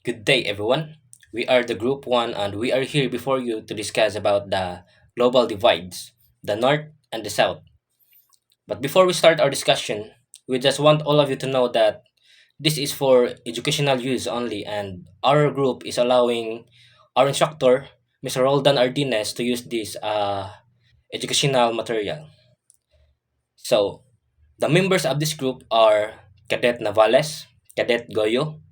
Good day, everyone. We are the Group 1 and we are here before you to discuss about the global divides, the North and the South. But before we start our discussion, we just want all of you to know that this is for educational use only and our group is allowing our instructor, Mr. Roldan Ardines, to use this educational material. So, the members of this group are Cadet Navales, Cadet Goyo,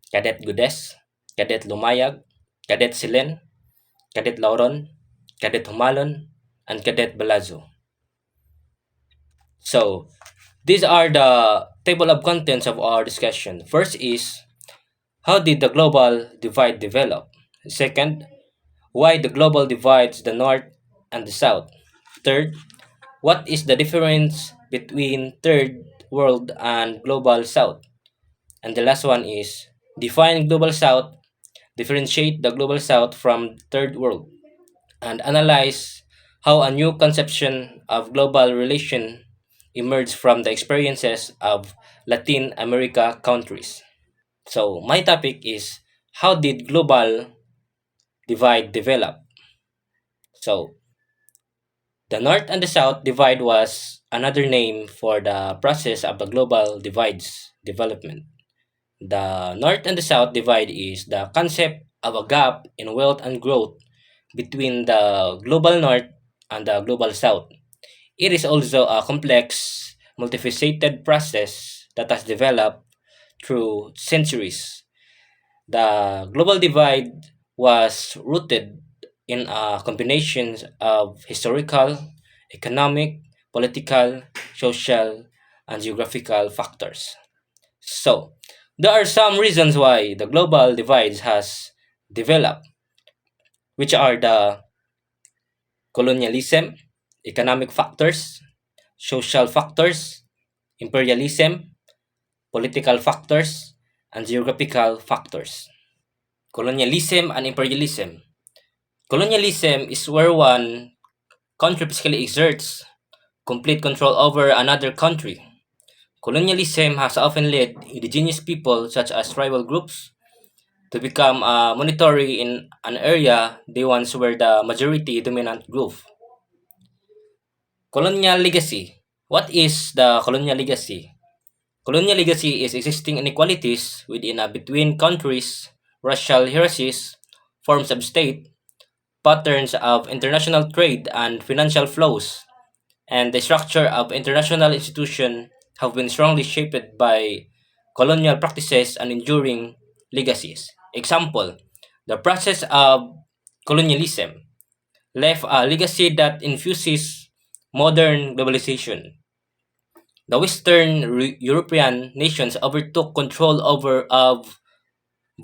Cadet Gudes, Cadet Lumayag, Cadet Silen, Cadet Lauron, Cadet Humalon, and Cadet Balazo. So, these are the table of contents of our discussion. First is, how did the global divide develop? Second, why the global divides the North and the South? Third, what is the difference between Third World and Global South? And the last one is, define Global South, differentiate the Global South from Third World, and analyze how a new conception of global relation emerged from the experiences of Latin America countries. So my topic is, how did global divide develop? So the North and the South divide was another name for the process of the global divides development. The North and the South divide is the concept of a gap in wealth and growth between the global North and the global South. It is also a complex, multifaceted process that has developed through centuries. The global divide was rooted in a combination of historical, economic, political, social, and geographical factors. So, there are some reasons why the global divide has developed, which are the colonialism, economic factors, social factors, imperialism, political factors, and geographical factors. Colonialism and imperialism. Colonialism is where one country physically exerts complete control over another country. Colonialism has often led indigenous people, such as tribal groups, to become a monetary in an area they once were the majority dominant group. Colonial legacy. What is the colonial legacy? Colonial legacy is existing inequalities within and between countries, racial hierarchies, forms of state, patterns of international trade and financial flows, and the structure of international institutions have been strongly shaped by colonial practices and enduring legacies. Example, the process of colonialism left a legacy that infuses modern globalization. The European nations overtook control over of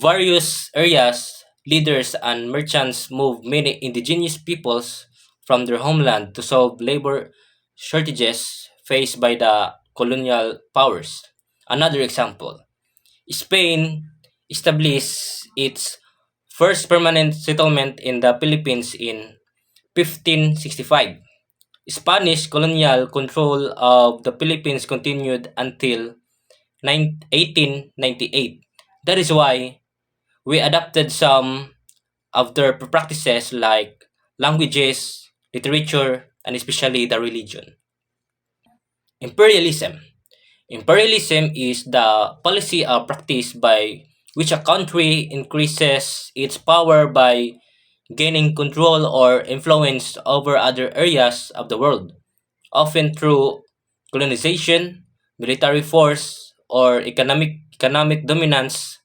various areas. Leaders and merchants moved many indigenous peoples from their homeland to solve labor shortages faced by the colonial powers. Another example, Spain established its first permanent settlement in the Philippines in 1565. Spanish colonial control of the Philippines continued until 1898. That is why we adopted some of their practices like languages, literature, and especially the religion. Imperialism. Imperialism is the policy or practice by which a country increases its power by gaining control or influence over other areas of the world, often through colonization, military force, or economic dominance.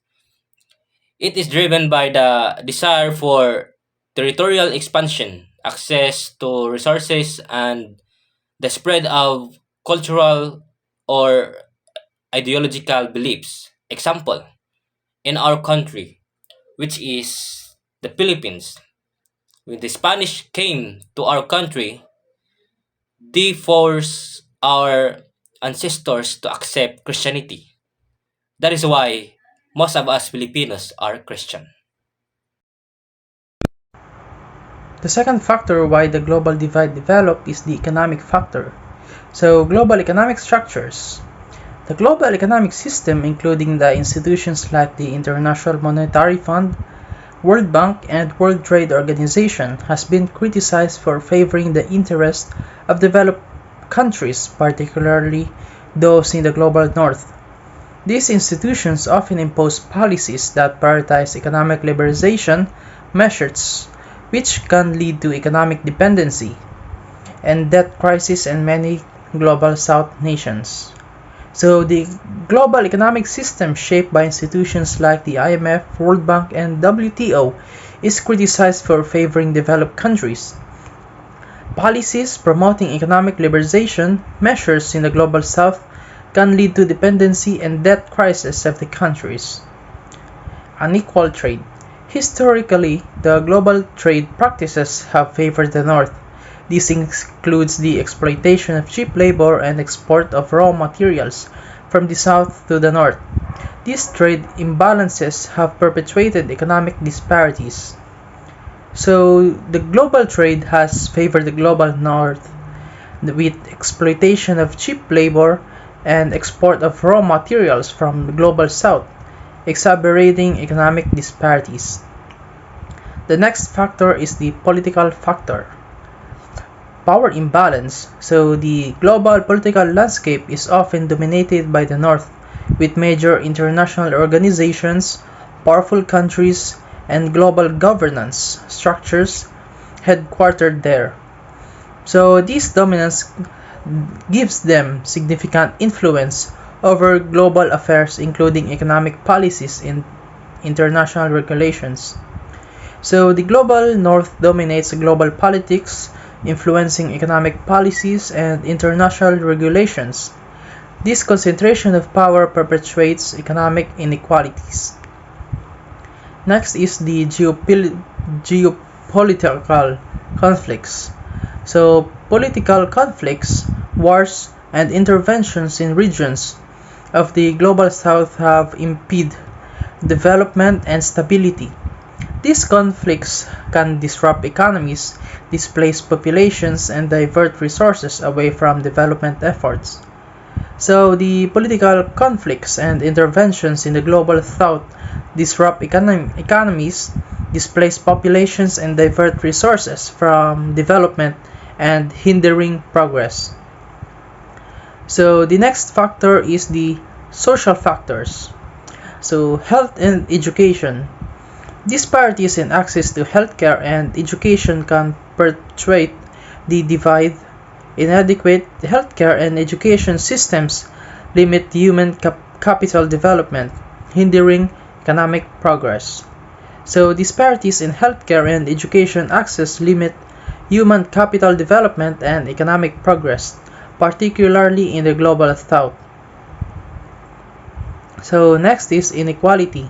It is driven by the desire for territorial expansion, access to resources, and the spread of cultural or ideological beliefs. Example, in our country, which is the Philippines, when the Spanish came to our country, they forced our ancestors to accept Christianity. That is why most of us Filipinos are Christian. The second factor why the global divide developed is the economic factor. So, global economic structures. The global economic system, including the institutions like the International Monetary Fund, World Bank, and World Trade Organization, has been criticized for favoring the interests of developed countries, particularly those in the global north. These institutions often impose policies that prioritize economic liberalization measures, which can lead to economic dependency and debt crisis in many global south nations. So the global economic system shaped by institutions like the IMF, World Bank, and WTO is criticized for favoring developed countries. Policies promoting economic liberalization measures in the global south can lead to dependency and debt crisis of the countries. Unequal trade. Historically, the global trade practices have favored the north. This includes the exploitation of cheap labor and export of raw materials from the south to the north. These trade imbalances have perpetuated economic disparities. So, the global trade has favored the global north with exploitation of cheap labor and export of raw materials from the global south, exacerbating economic disparities. The next factor is the political factor. Power imbalance. So the global political landscape is often dominated by the North, with major international organizations, powerful countries, and global governance structures headquartered there. So this dominance gives them significant influence over global affairs, including economic policies and international regulations. So the global north dominates global politics, influencing economic policies and international regulations. This concentration of power perpetuates economic inequalities. Next is the geopolitical conflicts. So, political conflicts, wars, and interventions in regions of the global south have impeded development and stability. These conflicts can disrupt economies, displace populations, and divert resources away from development efforts. So, the political conflicts and interventions in the global south disrupt economies, displace populations, and divert resources from development and hindering progress. So, the next factor is the social factors. So, health and education. Disparities in access to healthcare and education can perpetuate the divide. Inadequate healthcare and education systems limit human capital development, hindering economic progress. So, disparities in healthcare and education access limit human capital development and economic progress, particularly in the global south. So, next is inequality.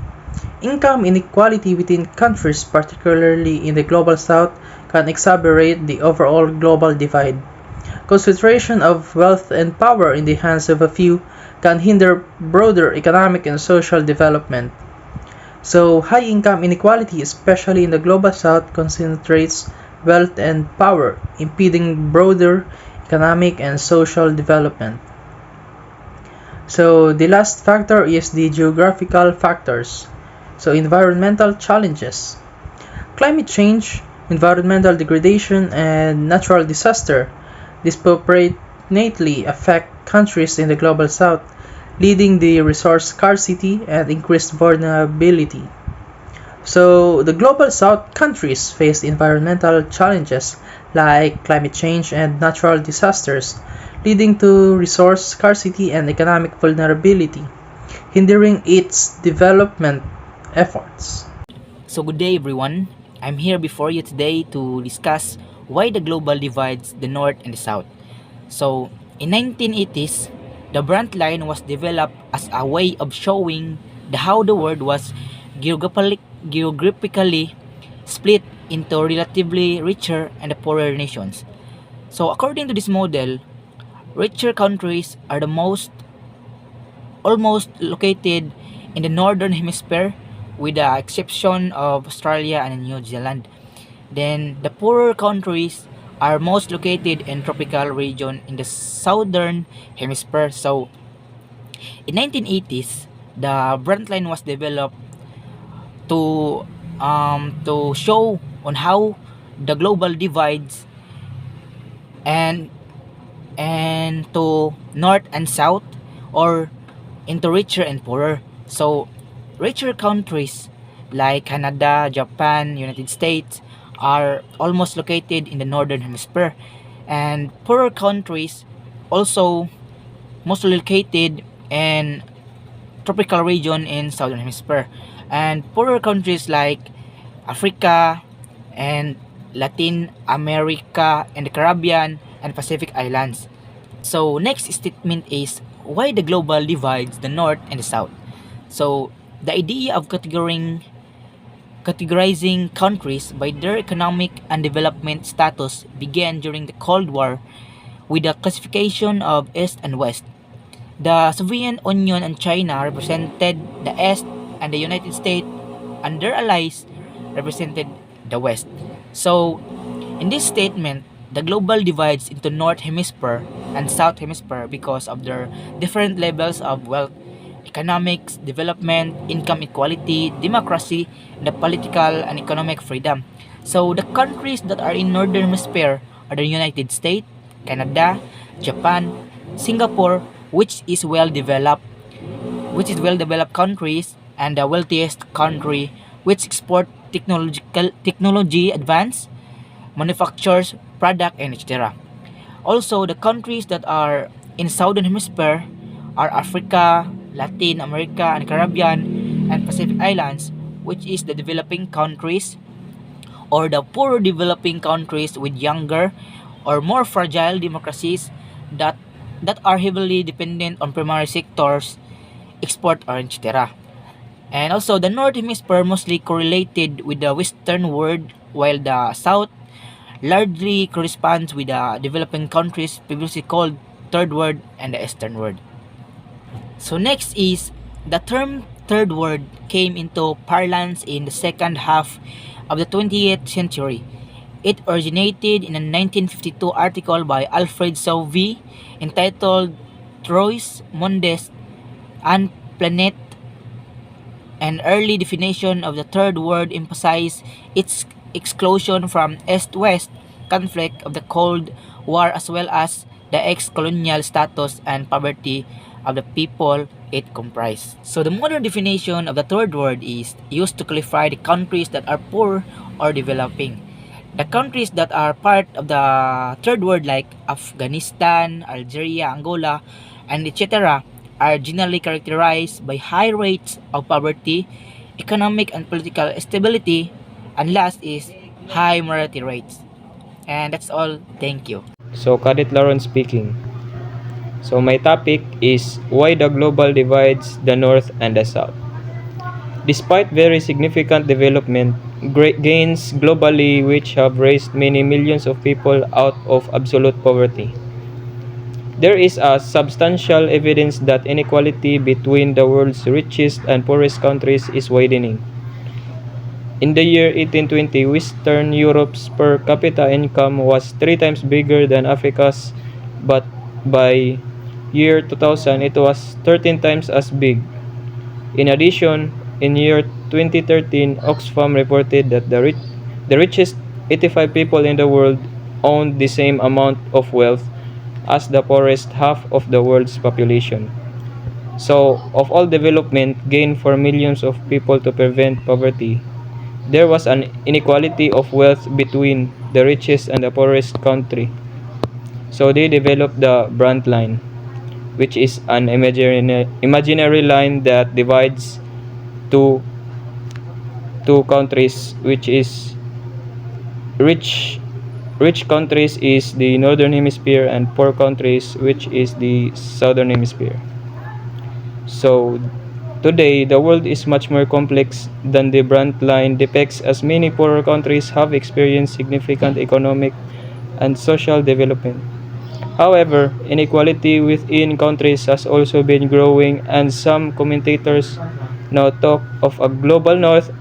Income inequality within countries, particularly in the global south, can exacerbate the overall global divide. Concentration of wealth and power in the hands of a few can hinder broader economic and social development. So, high income inequality, especially in the global south, concentrates wealth and power, impeding broader economic and social development. So, the last factor is the geographical factors. So, environmental challenges. Climate change, environmental degradation, and natural disaster disproportionately affect countries in the global south, leading to resource scarcity and increased vulnerability. So, the global south countries face environmental challenges like climate change and natural disasters, leading to resource scarcity and economic vulnerability, hindering its development efforts. So, good day everyone. I'm here before you today to discuss why the global divides the North and the South. So, in 1980s, the Brant line was developed as a way of showing how the world was geographically split into relatively richer and poorer nations. So, according to this model, richer countries are the most almost located in the northern hemisphere with the exception of Australia and New Zealand. Then the poorer countries are most located in tropical region in the southern hemisphere. So In 1980s, the Brundtland was developed to show on how the global divides and to north and south, or into richer and poorer. So richer countries like Canada, Japan, United States are almost located in the northern hemisphere, and poorer countries also mostly located in tropical region in southern hemisphere, and poorer countries like Africa and Latin America and the Caribbean and Pacific Islands. So next statement is why the global divides the north and the south. So the idea of categorizing countries by their economic and development status began during the Cold War with the classification of East and West. The Soviet Union and China represented the East, and the United States and their allies represented the West. So, in this statement, the global divides into North Hemisphere and South Hemisphere because of their different levels of wealth, economics, development, income equality, democracy, and the political and economic freedom. So, the countries that are in Northern Hemisphere are the United States, Canada, Japan, Singapore, which is well developed countries, and the wealthiest country which export technology advance manufactures product and etc. Also, the countries that are in southern hemisphere are Africa, Latin America and Caribbean and Pacific Islands, which is the developing countries or the poorer developing countries with younger or more fragile democracies that are heavily dependent on primary sectors, export or etc. And also the North Hemisphere mostly correlated with the Western world, while the South largely corresponds with the developing countries previously called Third World and the Eastern World. So next is the term Third World came into parlance in the second half of the 20th century. It originated in a 1952 article by Alfred Sauvy entitled Trois Mondes, un Planet. An early definition of the Third World emphasized its exclusion from East-West conflict of the Cold War, as well as the ex-colonial status and poverty of the people it comprised. So the modern definition of the Third World is used to qualify the countries that are poor or developing. The countries that are part of the Third World like Afghanistan, Algeria, Angola, and etc. are generally characterized by high rates of poverty, economic and political instability, and last is high mortality rates. And that's all. Thank you. So, Kadit Laron speaking. So, my topic is why the global divides the North and the South. Despite very significant development, great gains globally which have raised many millions of people out of absolute poverty, there is a substantial evidence that inequality between the world's richest and poorest countries is widening. In the year 1820, Western Europe's per capita income was 3 times bigger than Africa's, but by year 2000 it was 13 times as big. In addition, in year 2013, Oxfam reported that the richest 85 people in the world owned the same amount of wealth as the poorest half of the world's population. So, of all development gained for millions of people to prevent poverty, there was an inequality of wealth between the richest and the poorest country. So they developed the Brandt line, which is an imaginary line that divides two countries, which is rich countries is the northern hemisphere and poor countries which is the southern hemisphere. So today the world is much more complex than the Brandt line depicts, as many poorer countries have experienced significant economic and social development. However, inequality within countries has also been growing, and some commentators now talk of a global north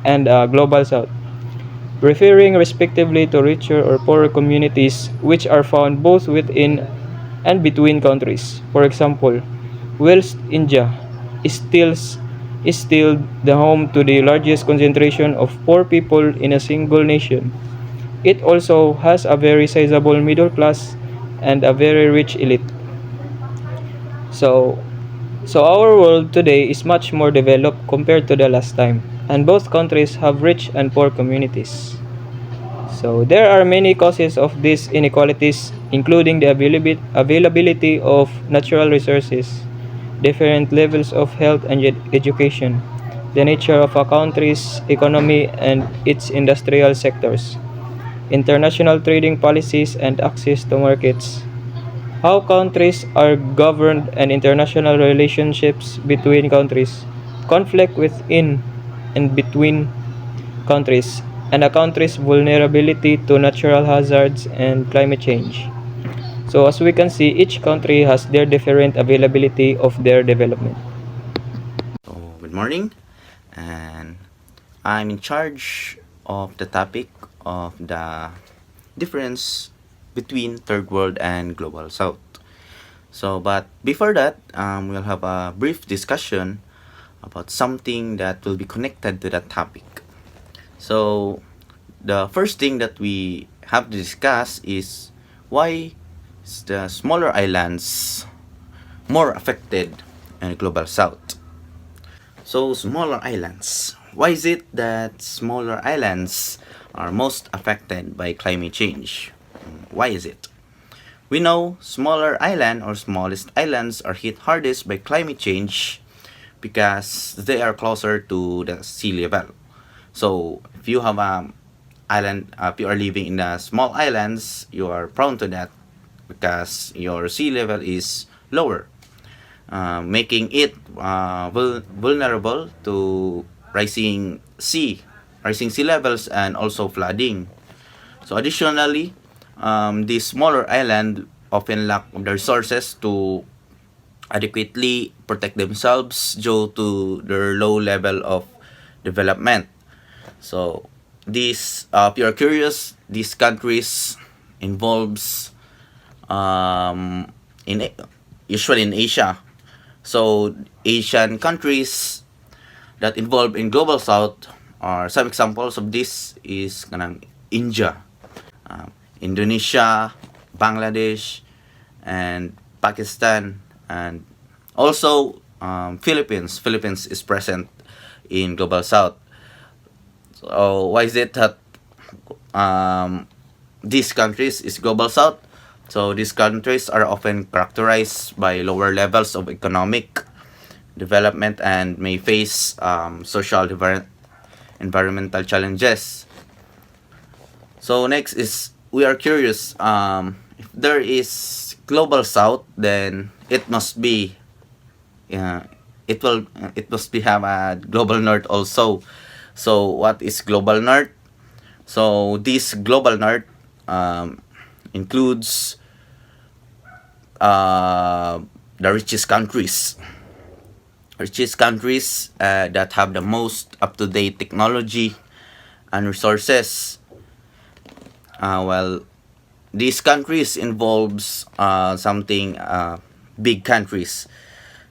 and a global south, referring respectively to richer or poorer communities which are found both within and between countries. For example, whilst India is still is still the home to the largest concentration of poor people in a single nation. It also has a very sizable middle class and a very rich elite. So, so our world today is much more developed compared to the last time, and both countries have rich and poor communities. So there are many causes of these inequalities, including the availability of natural resources, different levels of health and education, the nature of a country's economy and its industrial sectors, international trading policies and access to markets, how countries are governed and international relationships between countries, conflict within and between countries, and a country's vulnerability to natural hazards and climate change. So as we can see, each country has their different availability of their development. So, good morning, and I'm in charge of the topic of the difference between third world and global south. So, but before that, we'll have a brief discussion about something that will be connected to that topic. So, the first thing that we have to discuss is why is the smaller islands more affected in global south. So, smaller islands. Why is it that smaller islands are most affected by climate change? Why is it? We know smaller island or smallest islands are hit hardest by climate change because they are closer to the sea level. So, if you have a island, if you are living in the small islands, you are prone to that because your sea level is lower, making it vulnerable to rising sea levels and also flooding. So additionally, these smaller islands often lack the resources to adequately protect themselves due to their low level of development. So if you're curious, these countries involves in usually in Asia. So Asian countries that involve in global south are some examples of this is kanang India, Indonesia, Bangladesh, and Pakistan, and also Philippines. Philippines is present in global south. So why is it that these countries is global south? So these countries are often characterized by lower levels of economic development and may face environmental challenges. So next is we are curious, if there is global south, then it must be uh, it must be have a global north also. So what is global north? So this global north includes the richest countries that have the most up-to-date technology and resources. Well, these countries involves something big countries.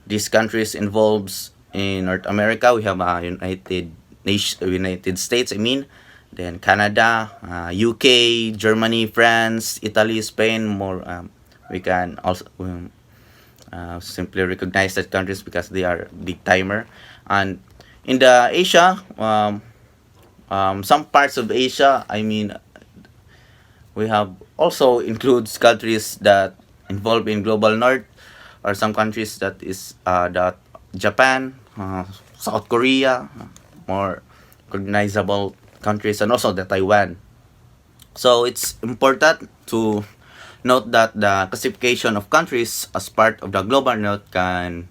These countries involves in North America. We have United States. I mean, then Canada, UK, Germany, France, Italy, Spain. More we can also simply recognize that countries because they are big timer. And in the Asia, some parts of Asia, I mean, we have also includes countries that involve in global north, or some countries that is that Japan, South Korea, more recognizable countries, and also the Taiwan. So it's important to note that the classification of countries as part of the global north can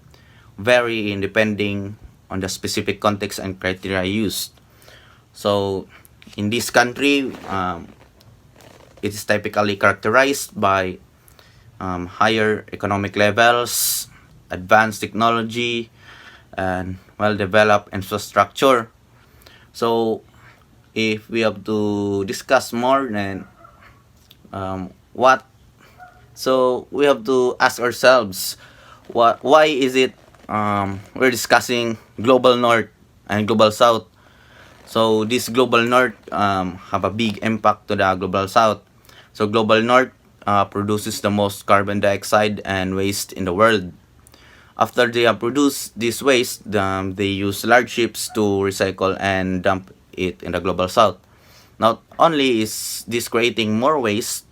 vary in depending on the specific context and criteria used. So in this country, it is typically characterized by higher economic levels, advanced technology, and well-developed infrastructure. So, if we have to discuss more, then what? So we have to ask ourselves, Why is it we're discussing global north and global south? So this global north have a big impact to the global south. So global north produces the most carbon dioxide and waste in the world. After they have produced this waste, they use large ships to recycle and dump it in the global south. Not only is this creating more waste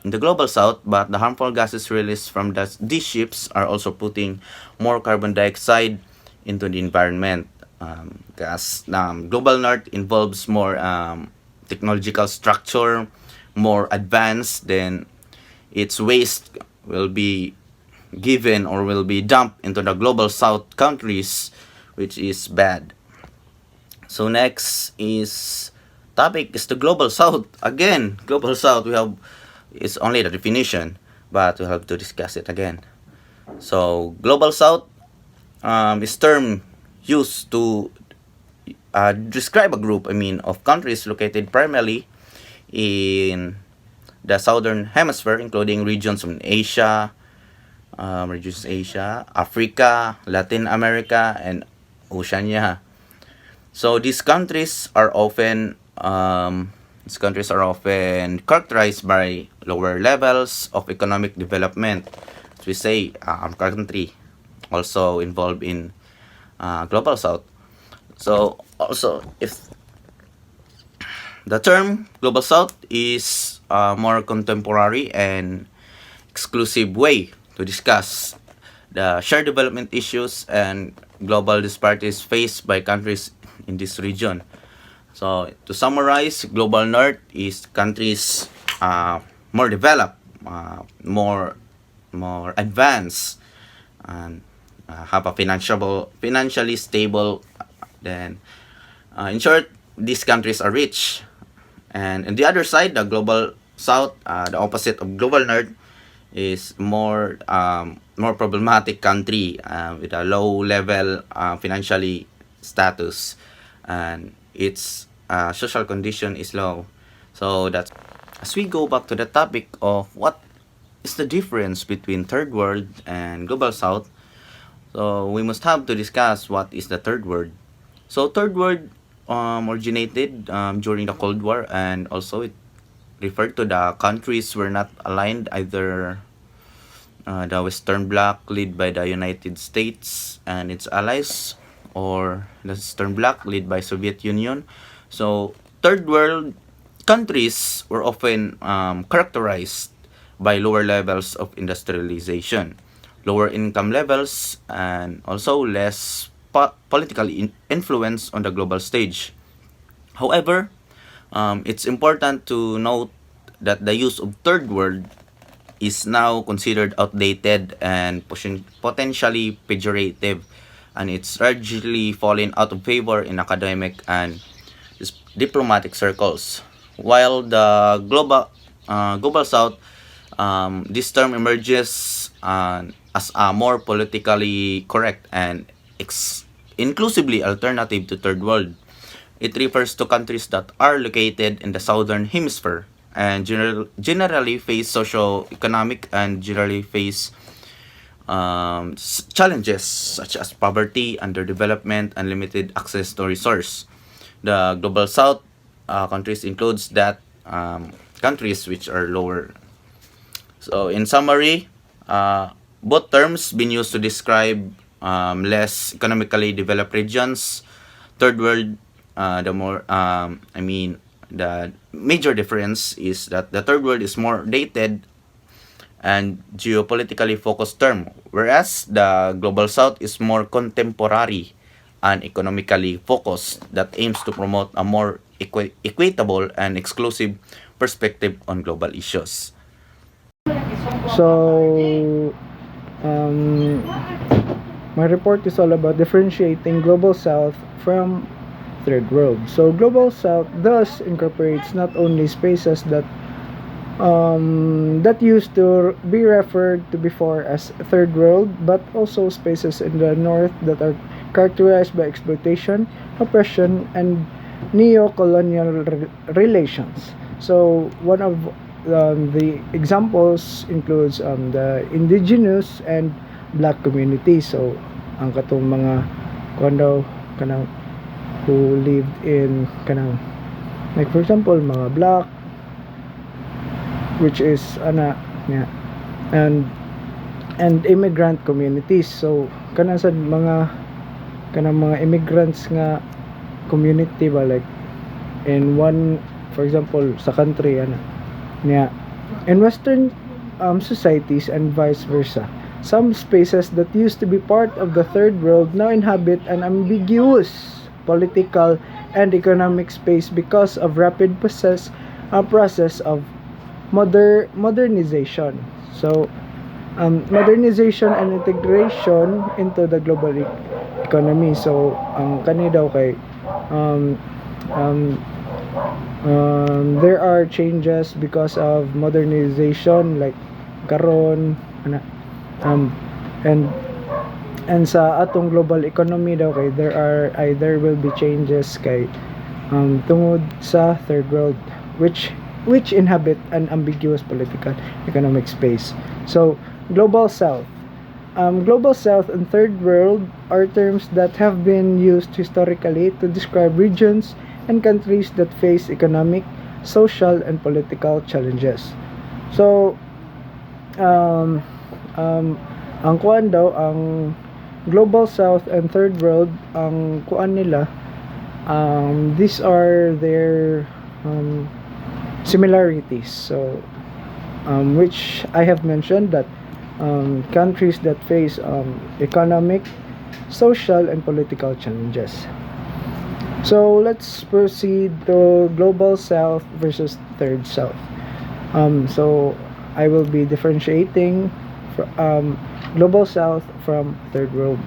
in the global south, but the harmful gases released from these ships are also putting more carbon dioxide into the environment. Because global north involves more technological structure, more advanced, then its waste will be given or will be dumped into the global south countries, which is bad. So next is topic is the global south. Again, global south we have is only the definition, but we have to discuss it again. So global south is term used to describe a group, of countries located primarily in the southern hemisphere, including regions Asia, Africa, Latin America, and Oceania. So these countries are often characterized by lower levels of economic development. As we say, country also involved in global south. So also, if the term global south is a more contemporary and exclusive way to discuss the shared development issues and global disparities faced by countries in this region. So to summarize, global north is countries more developed, more advanced, and have a financially stable. Then, in short, these countries are rich. And on the other side, the global south, the opposite of global north, is more problematic country with a low level financially status, and its social condition is low. So that's as we go back to the topic of what is the difference between third world and global south. So we must have to discuss what is the third world. So third world originated during the Cold War, and also it referred to the countries were not aligned, either the Western Bloc led by the United States and its allies, or the Eastern Bloc led by Soviet Union. So third world countries were often characterized by lower levels of industrialization, lower income levels, and also less political influence on the global stage. However, it's important to note that the use of third world is now considered outdated and potentially pejorative, and it's largely fallen out of favor in academic and diplomatic circles. While the global south, this term emerges as a more politically correct and inclusively alternative to third world. It refers to countries that are located in the southern hemisphere and generally face socio-economic and generally face challenges such as poverty, underdevelopment, and limited access to resource. The global south countries includes that countries which are lower. So in summary, both terms been used to describe less economically developed regions. Third world, the major difference is that the third world is more dated and geopolitically focused term, whereas the global south is more contemporary and economically focused that aims to promote a more equitable and exclusive perspective on global issues. So, my report is all about differentiating Global South from Third World. So, Global South thus incorporates not only spaces that used to be referred to before as Third World, but also spaces in the North that are characterized by exploitation, oppression, and neo-colonial relations. So, one of the examples includes the indigenous and black community. So ang katong mga kuan daw kanang who lived in kanang like for example mga black, which is ana yeah, and immigrant communities. So kanang sad mga immigrants nga community ba, like in one, for example sa country ana niya, in western societies and vice versa, some spaces that used to be part of the third world now inhabit an ambiguous political and economic space because of rapid process of modernization. So modernization and integration into the global economy. So ang kani daw kay um, um, there are changes because of modernization, like karon ana um and sa atong global economy daw kay there will be changes kay tungod sa third world, which inhabit an ambiguous political economic space. So global south and third world are terms that have been used historically to describe regions and countries that face economic, social, and political challenges. So um, um, ang kuan daw, ang global south and third world, ang kuan nila, these are their similarities. So which I have mentioned that countries that face economic, social, and political challenges. So let's proceed to global south versus third south. So I will be differentiating global south from third world.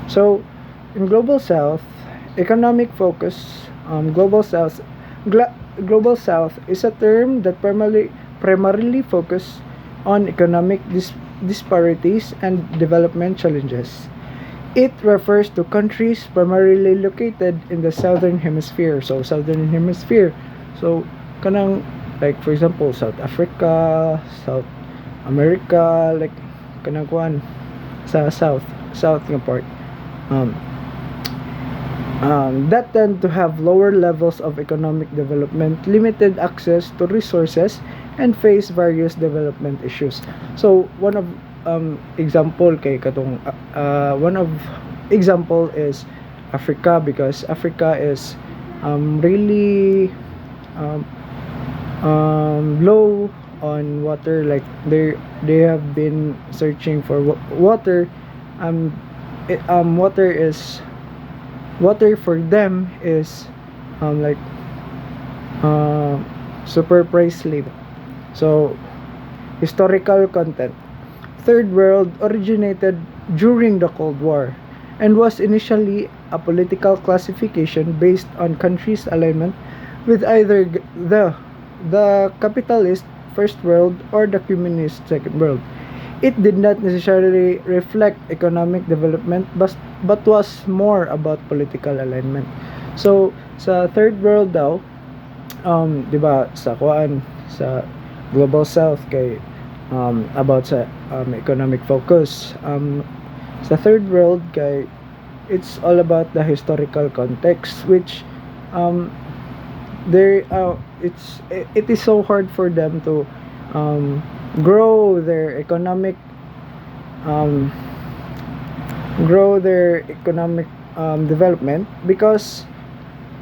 So in global south, economic focus, global south is a term that primarily focus on economic disparities and development challenges. It refers to countries primarily located in the southern hemisphere. So southern hemisphere, so kanang like for example South Africa, South America, like kanang kuan sa south nga part, that tend to have lower levels of economic development, limited access to resources, and face various development issues. So one of example kay katong one of example is Africa, because Africa is really low on water. Like they have been searching for water. Water for them is like super pricely. So historical content, third world originated during the Cold War and was initially a political classification based on countries' alignment with either the capitalist first world or the communist second world. It did not necessarily reflect economic development, but was more about political alignment. So sa third world daw, di ba sa kuan sa global south kay about sa economic focus, sa third world kay it's all about the historical context, which it is so hard for them to grow their economic development, because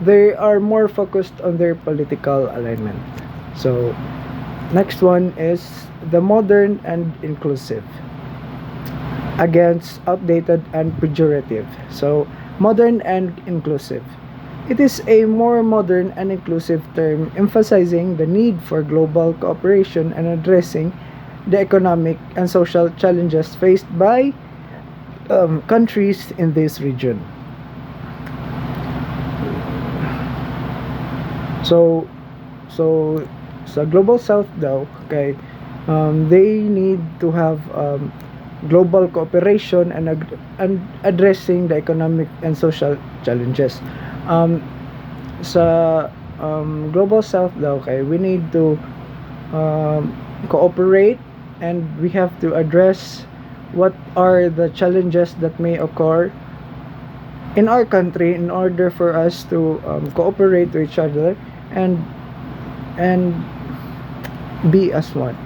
they are more focused on their political alignment. So next one is the modern and inclusive against outdated and pejorative. So modern and inclusive, it is a more modern and inclusive term emphasizing the need for global cooperation and addressing the economic and social challenges faced by countries in this region. So sa global south daw kay they need to have global cooperation and addressing the economic and social challenges. Sa global south daw kay we need to cooperate, and we have to address what are the challenges that may occur in our country in order for us to cooperate with each other and be as one.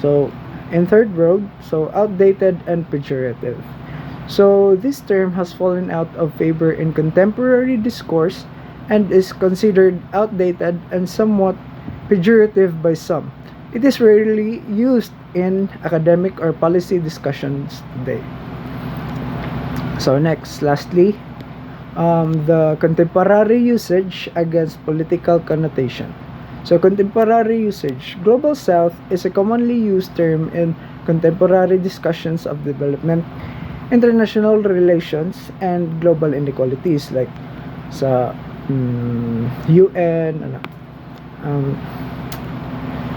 So in third world, so outdated and pejorative. So this term has fallen out of favor in contemporary discourse and is considered outdated and somewhat pejorative by some. It is rarely used in academic or policy discussions today. So next, lastly, the contemporary usage against political connotation. So contemporary usage. Global South is a commonly used term in contemporary discussions of development, international relations, and global inequalities like sa UN, ano.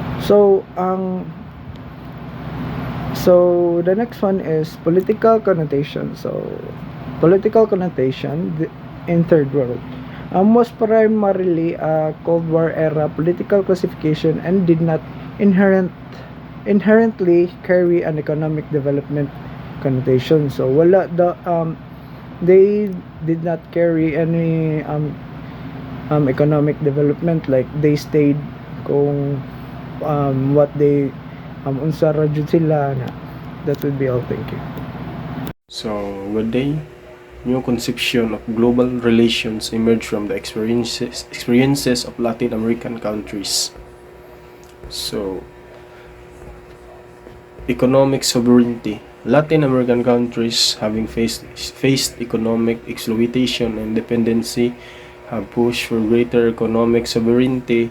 So the next one is political connotation. So political connotation in third world was primarily a Cold War era political classification and did not inherently carry an economic development connotation. So wala the they did not carry any economic development, like they stayed kung what they unsa ra jud sila na. That would be all. Thank you. So, good day. New conception of global relations emerged from the experiences of Latin American countries. So, economic sovereignty. Latin American countries, having faced economic exploitation and dependency, have pushed for greater economic sovereignty.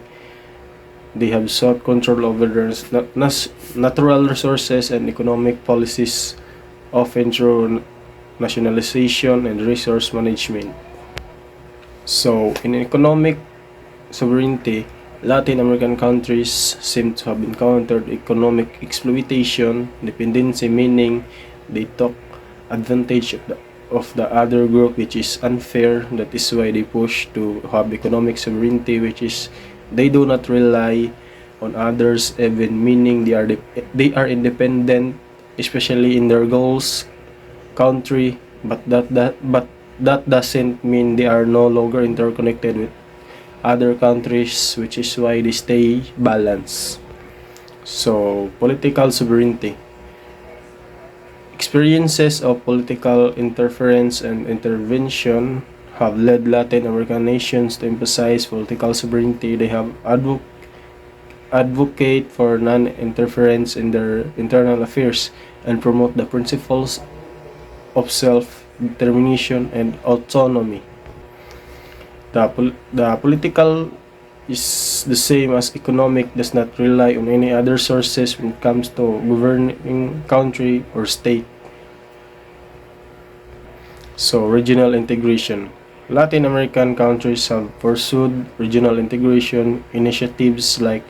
They have sought control over their natural resources and economic policies, often through nationalization and resource management. So, in economic sovereignty, Latin American countries seem to have encountered economic exploitation, dependency, meaning they took advantage of the other group, which is unfair. That is why they push to have economic sovereignty, which is they do not rely on others, even meaning they are independent, especially in their goals, country, but that doesn't mean they are no longer interconnected with other countries, which is why they stay balanced. So, political sovereignty. Experiences of political interference and intervention have led Latin American nations to emphasize political sovereignty. They have advocate for non-interference in their internal affairs and promote the principles of self-determination and autonomy. The political is the same as economic, does not rely on any other sources when it comes to governing country or state. So, regional integration. Latin American countries have pursued regional integration initiatives like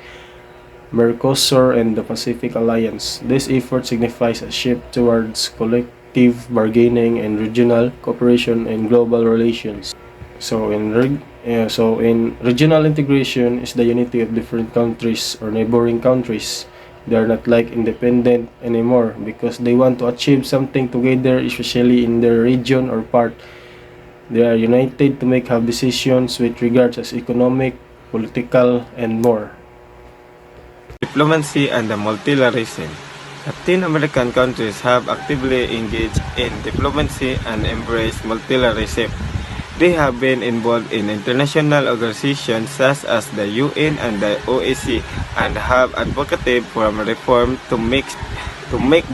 Mercosur and the Pacific Alliance. This effort signifies a shift towards collective bargaining and regional cooperation in global relations. So in regional integration is the unity of different countries or neighboring countries. They are not like independent anymore because they want to achieve something together, especially in their region or part. They are united to have decisions with regards as economic, political, and more. Diplomacy and multilateralism. Latin American countries have actively engaged in diplomacy and embraced multilateralism. They have been involved in international organizations such as the UN and the OAC and have advocated for reform to make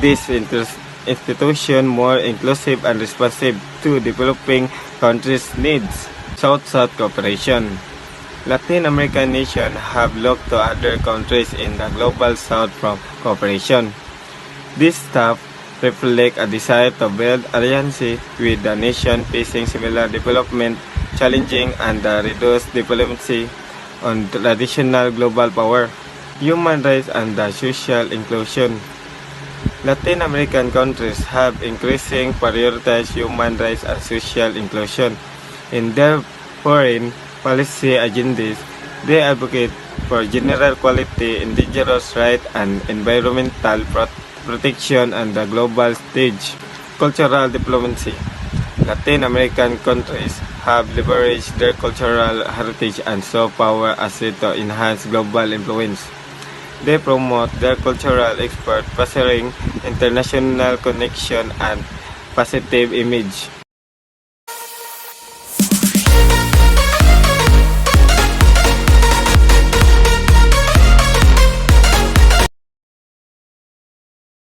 these institutions more inclusive and responsive to developing countries' needs. South-South cooperation. Latin American nations have looked to other countries in the global South for cooperation. This stuff reflect a desire to build alliances with the nation facing similar development challenging and reduce dependency on traditional global power, human rights, and social inclusion. Latin American countries have increasingly prioritized human rights and social inclusion. In their foreign policy agendas, they advocate for general equality, indigenous rights, and environmental protection on the global stage. Cultural diplomacy. Latin American countries have leveraged their cultural heritage and soft power asset to enhance global influence. They promote their cultural export, fostering international connection and positive image.